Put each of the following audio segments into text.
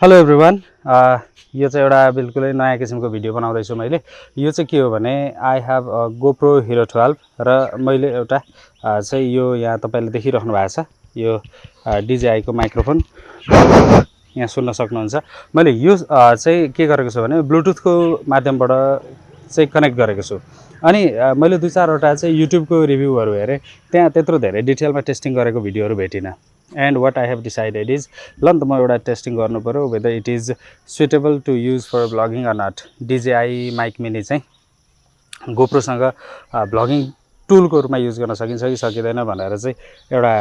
Hello everyone यो चाहिँ एउटा बिल्कुलै नयाँ किसिमको भिडियो बनाउँदैछु मैले। यो चाहिँ के हो भने आई हेभ गोप्रो हिरो 12 र मैले एउटा चाहिँ यो यहाँ तपाईँले देखिराख्नु भएको छ यो DJI को माइक्रोफोन यहाँ सुन्न सक्नुहुन्छ। मैले यो चाहिँ के गरेको छु भने ब्लुटुथको माध्यमबाट चाहिँ कनेक्ट गरेको छु। अनि मैले 2-4वटा चाहिँ युट्युबको रिभ्यूहरू हेरेँ, त्यहाँ त्यत्रो धेरै डिटेलमा टेस्टिङ गरेको भिडियोहरू भेटिनँ। And what I have decided is ल त म एउटा टेस्टिङ गर्नु पऱ्यो whether it is suitable to use for ब्लगिङ or not. DJI mic mini चाहिँ गोप्रोसँग ब्लगिङ टुलको रूपमा युज गर्न सकिन्छ कि सकिँदैन भनेर चाहिँ एउटा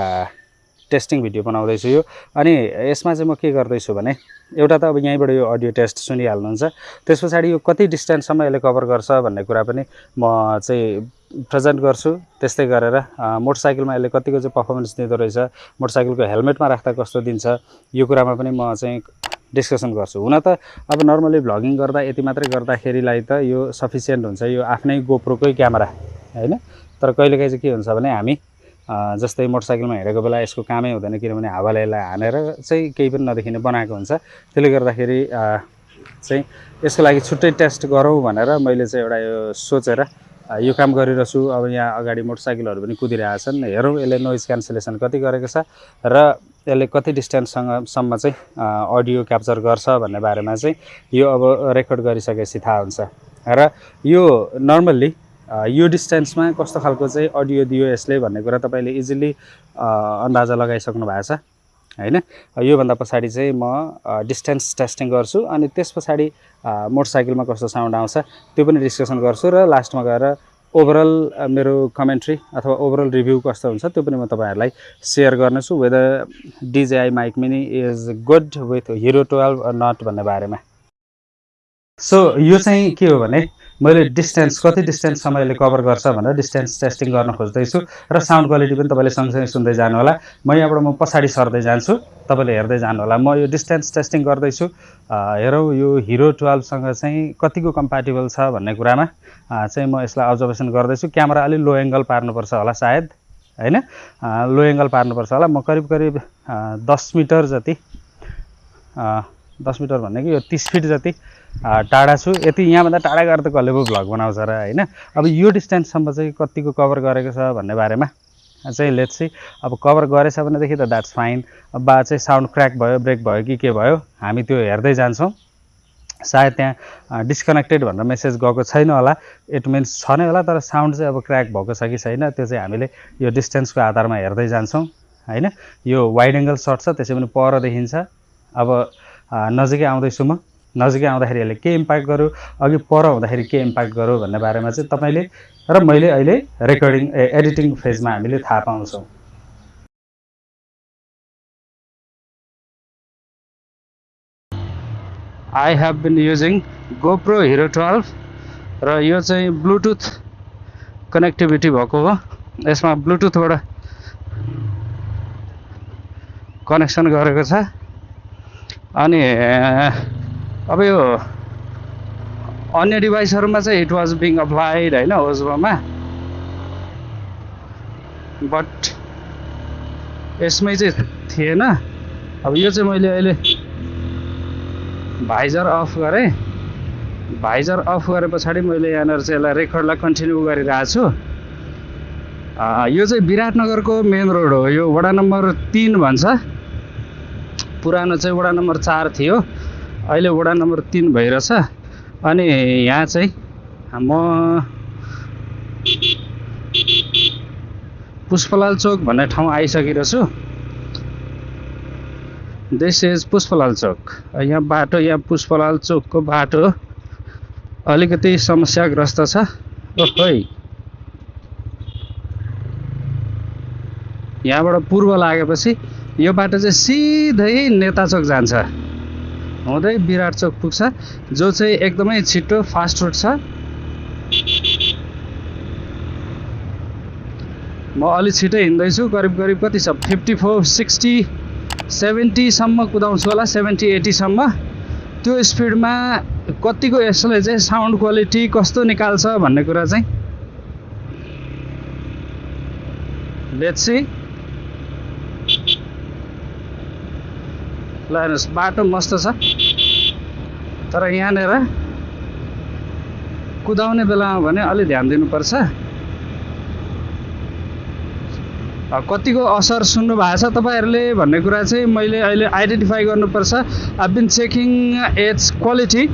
टेस्टिङ भिडियो बनाउँदैछु यो। अनि यसमा चाहिँ म के गर्दैछु भने एउटा त अब यहीँबाट यो अडियो टेस्ट सुनिहाल्नुहुन्छ, त्यस पछाडि यो कति डिस्टेन्ससम्म यसले कभर गर्छ भन्ने कुरा पनि म चाहिँ प्रेजेन्ट गर्छु। त्यस्तै गरेर मोटरसाइकलमा यसले कतिको चाहिँ पर्फर्मेन्स दिँदो रहेछ, मोटरसाइकलको हेलमेटमा राख्दा कस्तो दिन्छ, यो कुरामा पनि म चाहिँ डिस्कसन गर्छु। हुन त अब नर्मली भ्लगिङ गर्दा यति मात्रै गर्दाखेरिलाई त यो सफिसियन्ट हुन्छ, यो आफ्नै गोप्रोकै क्यामेरा हैन। तर कहिलेकाहीँ चाहिँ के हुन्छ भने हामी जस्तै मोटरसाइकलमा हिँडेको बेला यसको कामै हुँदैन, किनभने हावाले यसलाई हानेर चाहिँ केही पनि नदेखिने बनाएको हुन्छ। त्यसले गर्दाखेरि चाहिँ यसको लागि छुट्टै टेस्ट गरौँ भनेर मैले चाहिँ एउटा यो सोचेर यो काम गरिरहेछु। अब यहाँ अगाडि मोटरसाइकलहरू पनि कुदिरहेछन्, हेरौँ यसले नोइज क्यान्सलेसन कति गरेको छ र यसले कति डिस्टेन्ससम्म चाहिँ अडियो क्याप्चर गर्छ भन्ने बारेमा चाहिँ यो अब रेकर्ड गरिसकेपछि थाहा हुन्छ। र यो नर्मल्ली यो डिस्टेन्समा कस्तो खालको चाहिँ अडियो दियो यसले भन्ने कुरा तपाईँले इजिली अन्दाजा लगाइसक्नु भएको छ हैन। योभन्दा पछाडि चाहिँ म डिस्टेन्स टेस्टिङ गर्छु, अनि त्यस पछाडि मोटरसाइकलमा कस्तो साउन्ड आउँछ त्यो पनि डिस्कसन गर्छु, र लास्टमा गएर ओभरअल मेरो कमेन्ट्री अथवा ओभरअल रिभ्यू कस्तो हुन्छ त्यो पनि म तपाईँहरूलाई सेयर गर्नेछु, whether DJI mic mini is good with Hero 12 or not भन्ने बारेमा। सो यो चाहिँ के हो भने मैले डिस्टेन्स कति डिस्टेन्ससम्म यसले कभर गर्छ भनेर डिस्टेन्स टेस्टिङ गर्न खोज्दैछु, र साउन्ड क्वालिटी पनि तपाईँले सँगसँगै सुन्दै जानु होला। यहाँबाट म पछाडि सर्दै जान्छु, तपाईँले हेर्दै जानु होला। म यो डिस्टेन्स टेस्टिङ गर्दैछु, हेरौँ यो हिरो 12सँग चाहिँ कतिको कम्प्याटेबल छ भन्ने कुरामा चाहिँ म यसलाई अब्जर्भेसन गर्दैछु। क्यामेरा अलि लो एङ्गल पार्नुपर्छ होला सायद हैन, लो एङ्गल पार्नुपर्छ होला। म करिब 10 मिटर जति 10 मिटर भन्ने कि यो 30 फिट जति टाढा छु। यति यहाँभन्दा टाढा गएर त कसले पो भ्लग बनाउँछ र हैन। अब यो डिस्टेन्ससम्म चाहिँ कतिको कभर गरेको छ भन्ने बारेमा चाहिँ लेट्स सी। अब कभर गरेछ भनेदेखि त द्याट्स फाइन। अब चाहिँ साउन्ड क्र्याक भयो, ब्रेक भयो कि के भयो हामी त्यो हेर्दै जान्छौँ। सायद त्यहाँ डिस्कनेक्टेड भनेर मेसेज गएको छैन होला, इट मिन्स छ नै होला, तर साउन्ड चाहिँ अब क्र्याक भएको छ कि छैन त्यो चाहिँ हामीले यो डिस्टेन्सको आधारमा हेर्दै जान्छौँ हैन। यो वाइड एङ्गल सर्ट छ, त्यसै पनि पर देखिन्छ। अब नजिकै आउँदैछु म, नजिकै आउँदाखेरि यसले के इम्प्याक्ट गर्यो, अघि पर हुँदाखेरि के इम्प्याक्ट गर्यो भन्ने बारेमा चाहिँ तपाईँले र मैले अहिले रेकर्डिङ एडिटिङ फेजमा हामीले थाहा पाउँछौँ। I have been using GoPro Hero 12 र यो चाहिँ ब्लुटुथ कनेक्टिभिटी भएको हो। यसमा ब्लुटुथबाट कनेक्सन गरेको छ। अनि अब यो अन्य डिभाइसहरूमा चाहिँ इट वाज बिङ अप्लाइड हैन ओजोमा, बट यसमै चाहिँ थिएन। अब यो चाहिँ मैले अहिले भाइजर अफ गरेँ, भाइजर अफ गरे पछाडि मैले यहाँनिर चाहिँ यसलाई रेकर्डलाई कन्टिन्यू गरिरहेको छु। यो चाहिँ विराटनगरको मेन रोड हो, यो वडा नम्बर 3 भन्छ। पुरानो चाहिँ वडा नम्बर 4 थियो, अहिले वडा नम्बर 3 भइरहेछ। अनि यहाँ चाहिँ म पुष्पलाल चोक भन्ने ठाउँ आइसकेको छु। दिस इज पुष्पलाल चोक। यहाँ बाटो, यहाँ पुष्पलाल चोकको बाटो अलिकति समस्याग्रस्त छ। ओहो, यहाँबाट पूर्व लागेपछि यो बाटो चाहिँ सिधै नेता चोक जान्छ, हुँदै विराट चोक पुग्छ, जो चाहिँ एकदमै छिटो फास्ट रुट छ। म अलि छिटै हिँड्दैछु, करिब कति छ 54, 60, 70सम्म कुदाउँछु होला, 70-80 सम्म। त्यो स्पिडमा कतिको यसले चाहिँ साउन्ड क्वालिटी कस्तो निकाल्छ भन्ने कुरा चाहिँ लेट्स सी। ल हेर्नुहोस् बाटो मस्त छ तर यहाँनिर कुदाउने बेलामा भने अलि ध्यान दिनुपर्छ कतिको असर सुन्नु भएको छ तपाईहरुले भन्ने कुरा चाहिँ मैले अहिले आइडेन्टिफाई गर्नुपर्छ I've been checking its quality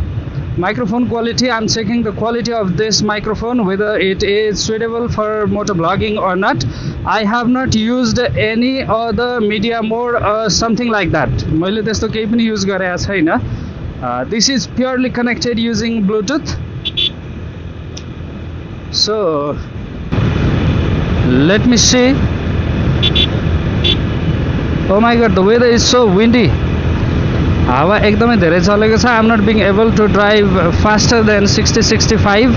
microphone quality I'm checking the quality of this microphone whether it is suitable for motor vlogging or not I have not used any other media mode or something like that मैले त्यस्तो केही पनि use गरेको छैन this is purely connected using Bluetooth so let me see oh my god the weather is so windy हावा एकदमै धेरै चलेको छ I'm not being able to drive faster than 60-65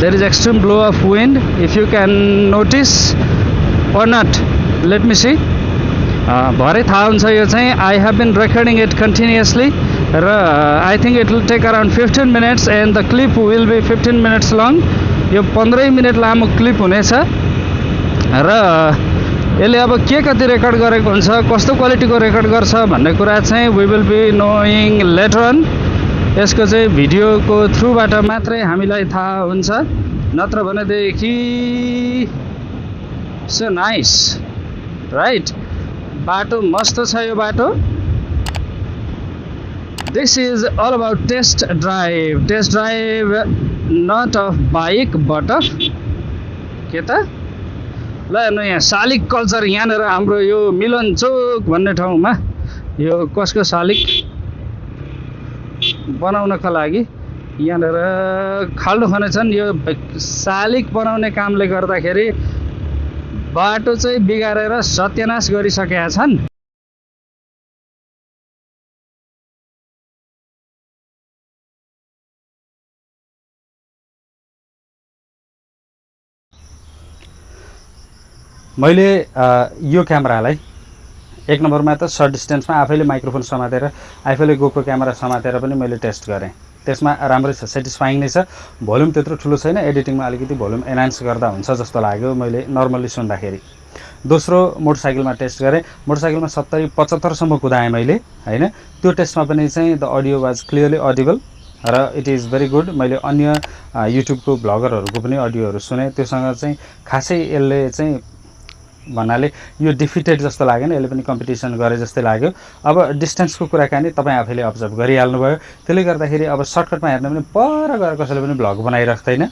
there is extreme blow of wind if you can notice or not let me see भरे थाहा हुन्छ यो चाहिँ I have been recording it continuously र I think it will take around 15 minutes and the clip will be 15 minutes long यो 15 minute लामो clip हुनेछ र यसले अब के कति रेकर्ड गरेको हुन्छ कस्तो क्वालिटीको रेकर्ड गर्छ भन्ने कुरा चाहिँ we will be knowing later on यसको चाहिँ भिडियोको थ्रुबाट मात्रै हामीलाई थाहा हुन्छ नत्र भनेदेखि so nice right बाटो मस्त छ यो बाटो this is all about test drive not of bike but of के त ल हेर्नु यहाँ शालिक कल्चर यहाँनिर हाम्रो यो मिलन चोक भन्ने ठाउँमा यो कसको शालिक बनाउनको लागि यहाँनिर खाल्डो खनेछन् यो शालिक बनाउने कामले गर्दाखेरि बाटो चाहिँ बिगारेर सत्यानाश गरिसकेका छन् मैले यो क्यामेरालाई एक नम्बरमा त सर्ट डिस्टेन्समा आफैले माइक्रोफोन समातेर आफैले गोप्रो क्यामेरा समातेर पनि मैले टेस्ट गरेँ त्यसमा राम्रै छ सेटिस्फाइङ नै छ भोल्युम त्यत्रो ठुलो छैन एडिटिङमा अलिकति भोल्युम एनहान्स गर्दा हुन्छ जस्तो लाग्यो मैले नर्मली सुन्दाखेरि दोस्रो मोटरसाइकलमा टेस्ट गरेँ मोटरसाइकलमा 70-75 सम्म कुदाएँ मैले हैन त्यो टेस्टमा पनि चाहिँ the audio was clearly audible र इट इज भेरी गुड मैले अन्य युट्युबको भ्लगरहरूको पनि अडियोहरू सुने त्योसँग चाहिँ खासै यसले चाहिँ भन्नाले यो डिफिटेड जस्तो लागेन यसले पनि कम्पिटिसन गरे जस्तै लाग्यो अब डिस्टेन्सको कुराकानी तपाईँ आफैले अब्जर्भ गरिहाल्नु भयो त्यसले गर्दाखेरि अब सर्टकटमा हेर्न पनि पर गएर कसैले पनि भ्लग बनाइराख्दैन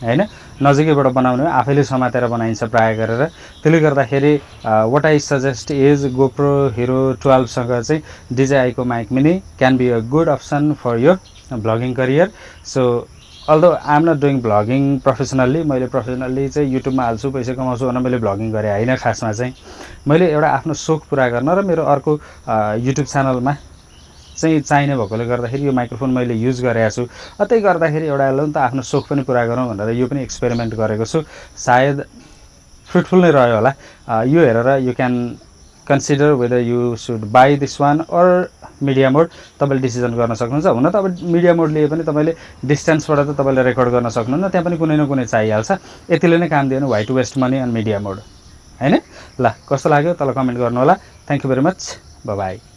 हैन नजिकैबाट बनाउने आफैले समातेर बनाइन्छ प्राय गरेर त्यसले गर्दाखेरि what I suggest is GoPro Hero 12 सँग चाहिँ DJI को mic mini can be a good option for your vlogging career so although I am not doing vlogging professionally मैले प्रोफेसनल्ली चाहिँ युट्युबमा हाल्छु पैसा कमाउँछु भनेर मैले भ्लगिङ गरे हैन खासमा चाहिँ मैले एउटा आफ्नो सोख पूरा गर्न र मेरो अर्को युट्युब च्यानलमा चाहिँ चाहिने भएकोले गर्दाखेरि यो माइक्रोफोन मैले युज गरेको छु अतै गर्दाखेरि एउटा ल त आफ्नो सोख पनि पूरा गरौँ भनेर यो पनि एक्सपेरिमेन्ट गरेको छु सायद फ्रुटफुल नै रह्यो होला यो हेरेर you can consider whether you should buy this one or media mod तपाईले डिसिजन गर्न सक्नुहुन्छ हुन त अब मिडिया मोड लिए पनि तपाईले डिस्टेन्सबाट त तपाईले रेकर्ड गर्न सक्नुहुन्न त्यहाँ पनि कुनै न कुनै चाहिहाल्छ यतिले नै काम दिएन why to waste money on media mod हैन ल कस्तो लाग्यो तल कमेन्ट गर्नु होला thank you very much bye by